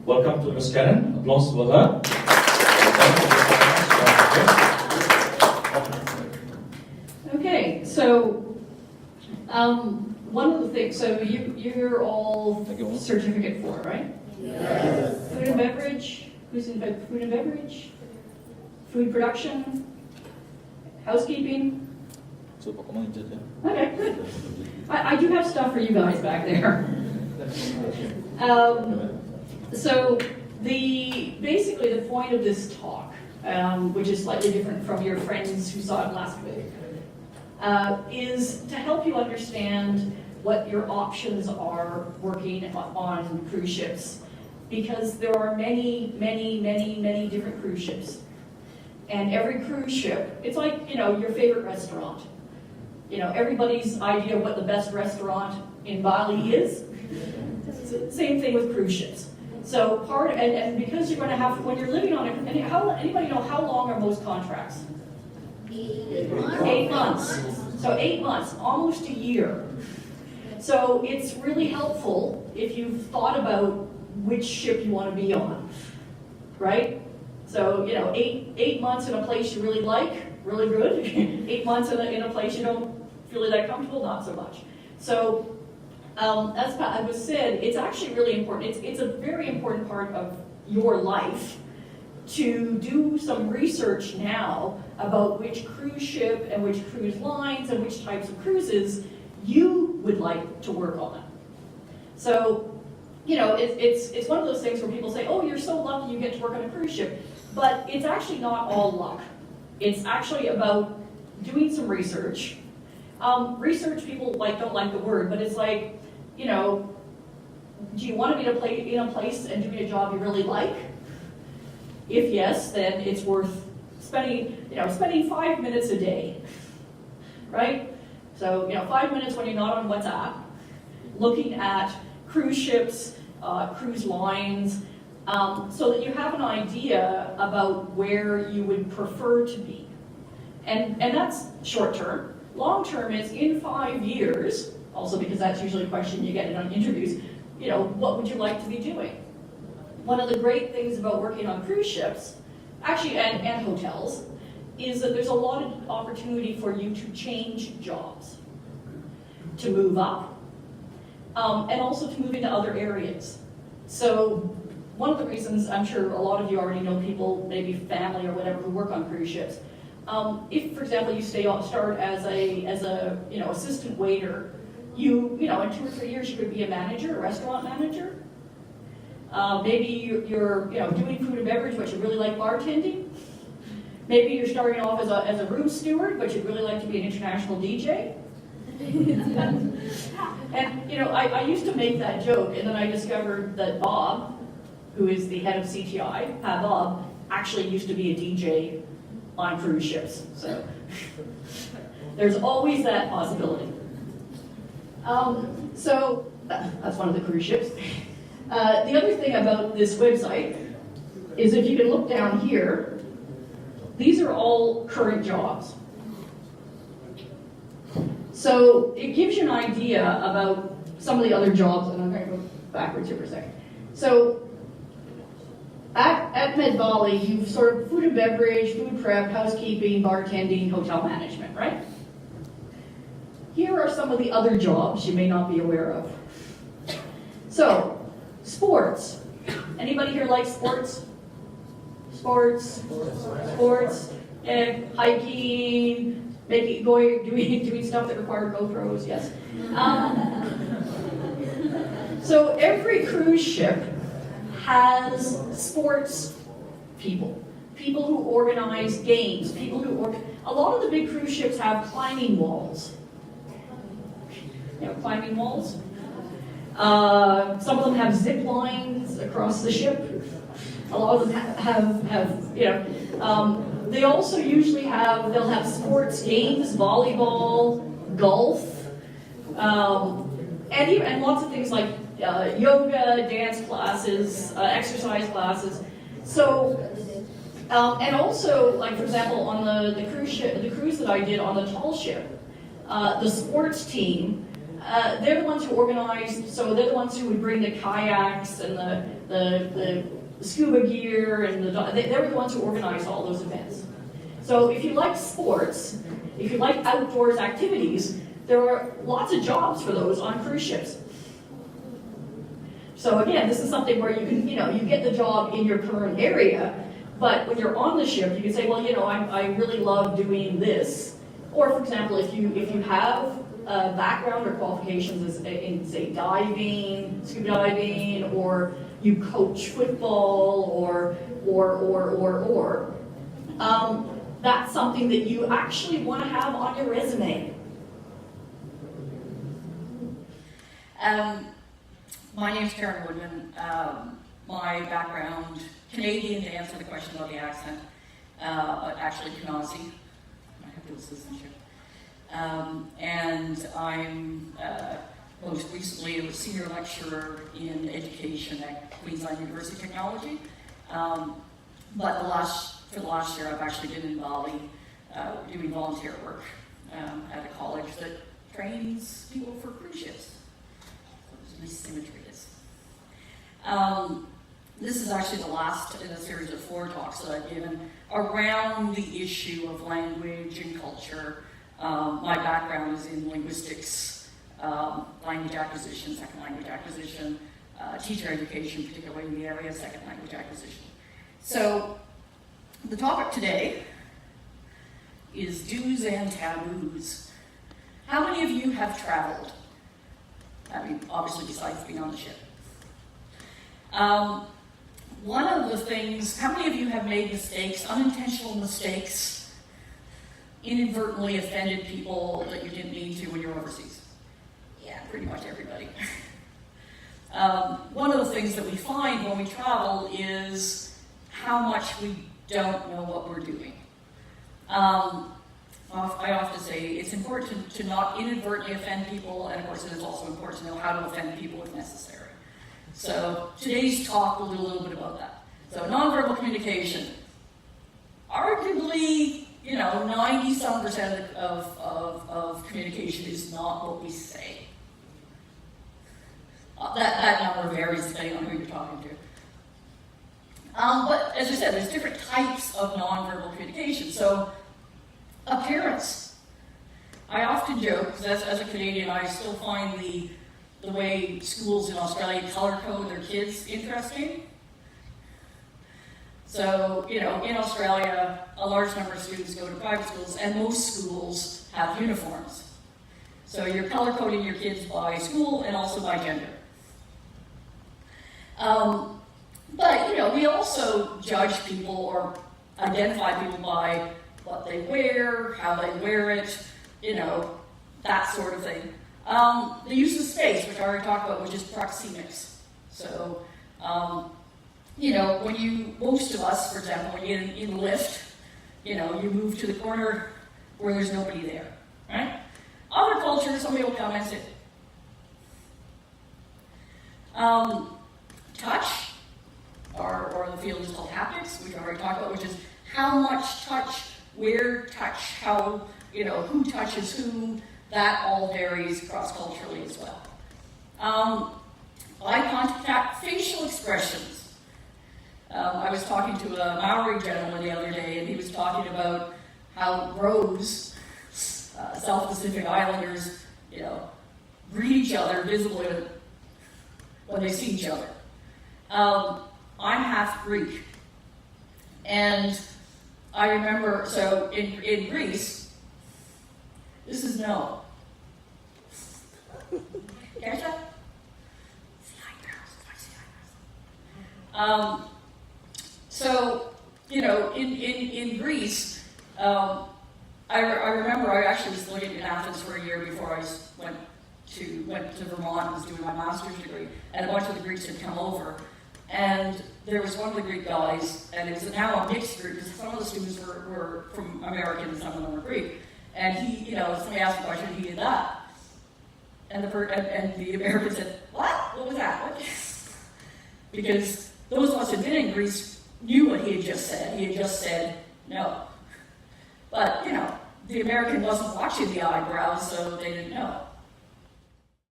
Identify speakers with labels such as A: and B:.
A: Welcome to Ms. Karen. Applause for her.
B: Okay, so one of the things, so you're all certificate 4, right?
C: Yes.
B: Food and beverage. Who's in food and beverage? Food production. Housekeeping. Okay, good. I do have stuff for you guys back there. So basically the point of this talk, which is slightly different from your friends who saw it last week, is to help you understand what your options are working on cruise ships, because there are many different cruise ships. And every cruise ship, it's like, your favorite restaurant. Everybody's idea of what the best restaurant in Bali is. Same thing with cruise ships. So and because you're going to have, when you're living on it, anybody know how long are most contracts? 8 months. So 8 months, almost a year. So it's really helpful if you've thought about which ship you want to be on, right? So, 8 months in a place you really like, really good. 8 months in a place you don't feel really that comfortable, not so much. So, as Pat was said, it's actually really important. It's a very important part of your life to do some research now about which cruise ship and which cruise lines and which types of cruises you would like to work on. So, it's one of those things where people say, oh, you're so lucky you get to work on a cruise ship. But it's actually not all luck. It's actually about doing some research. Research, people don't like the word, but it's like, do you want to be in a place and doing a job you really like? If yes, then it's worth spending 5 minutes a day, right? So, 5 minutes when you're not on WhatsApp, looking at cruise ships, cruise lines, so that you have an idea about where you would prefer to be. And that's short term. Long term is in 5 years, also because that's usually a question you get on interviews, what would you like to be doing? One of the great things about working on cruise ships, actually, and hotels, is that there's a lot of opportunity for you to change jobs, to move up, and also to move into other areas. So one of the reasons, I'm sure a lot of you already know people, maybe family or whatever, who work on cruise ships. If, for example, you start as a assistant waiter, in 2 or 3 years you could be a manager, a restaurant manager. Maybe you're doing food and beverage, but you really like bartending. Maybe you're starting off as a room steward, but you'd really like to be an international DJ. And I used to make that joke, and then I discovered that Bob, who is the head of CTI, Bob, actually used to be a DJ on cruise ships. So there's always that possibility. So that's one of the cruise ships. The other thing about this website is if you can look down here, these are all current jobs. So it gives you an idea about some of the other jobs, and I'm going to go backwards here for a second. So at Med Bali, you've sort of food and beverage, food prep, housekeeping, bartending, hotel management, right? Here are some of the other jobs you may not be aware of. So, sports. Anybody here like sports? Sports. Hiking, doing stuff that require GoPros, yes. So every cruise ship has sports people who organize games, a lot of the big cruise ships have climbing walls. Climbing walls. Some of them have zip lines across the ship. A lot of them have they also usually they'll have sports games, volleyball, golf, and lots of things like yoga, dance classes, exercise classes. So, and also, like for example, on the cruise that I did on the tall ship, the sports team they're the ones who organize, so they're the ones who would bring the kayaks and the scuba gear, and they were the ones who organized all those events. So if you like sports, if you like outdoors activities, there are lots of jobs for those on cruise ships. So again, this is something where you can, you get the job in your current area, but when you're on the ship, you can say, well, I really love doing this. Or for example, if you have a background or qualifications in, say, diving, scuba diving, or you coach football, or, that's something that you actually want to have on your resume.
C: My name's Karen Woodman. My background, Canadian, to answer the question about the accent, but actually Canadian. I have dual citizenship. And I'm most recently a senior lecturer in education at Queensland University Technology. But for the last year, I've actually been in Bali doing volunteer work at a college that trains people for cruise ships. So there's a nice symmetry. This is actually the last in a series of 4 talks that I've given around the issue of language and culture. My background is in linguistics, language acquisition, second language acquisition, teacher education, particularly in the area of second language acquisition. So the topic today is do's and taboos. How many of you have traveled? I mean, obviously besides being on the ship. One of the things, how many of you have made mistakes, unintentional mistakes, inadvertently offended people that you didn't mean to when you're overseas? Yeah, pretty much everybody. One of the things that we find when we travel is how much we don't know what we're doing. I often say it's important to not inadvertently offend people, and of course it is also important to know how to offend people if necessary. So today's talk will do a little bit about that. So nonverbal communication. Arguably, 90-some% of communication is not what we say. That number varies depending on who you're talking to. But as I said, there's different types of nonverbal communication. So appearance. I often joke, because as a Canadian, I still find the way schools in Australia color code their kids interesting. So, in Australia, a large number of students go to private schools, and most schools have uniforms. So you're color coding your kids by school and also by gender. But, we also judge people or identify people by what they wear, how they wear it, that sort of thing. The use of space, which I already talked about, which is proxemics. So, most of us, for example, when you're in the lift, you move to the corner where there's nobody there, right? Other cultures, somebody will come and say, touch, or the field is called haptics, which I already talked about, which is how much touch, where touch, how, who touches who. That all varies cross-culturally as well. Eye contact, facial expressions. I was talking to a Maori gentleman the other day, and he was talking about how Rose, South Pacific Islanders, greet each other visibly when they see each other. I'm half Greek, and I remember, so in Greece, this is no. Catch that? So, in Greece, I remember I actually was living in Athens for a year before I went to Vermont and was doing my master's degree, and a bunch of the Greeks had come over. And there was one of the Greek guys, and it was now a mixed group, because some of the students were from America and some of them were Greek. And he, somebody asked a question, he did that. And the American said, what? What was that? What? Because those of us who had been in Greece knew what he had just said. He had just said no. But, the American wasn't watching the eyebrows, so they didn't know.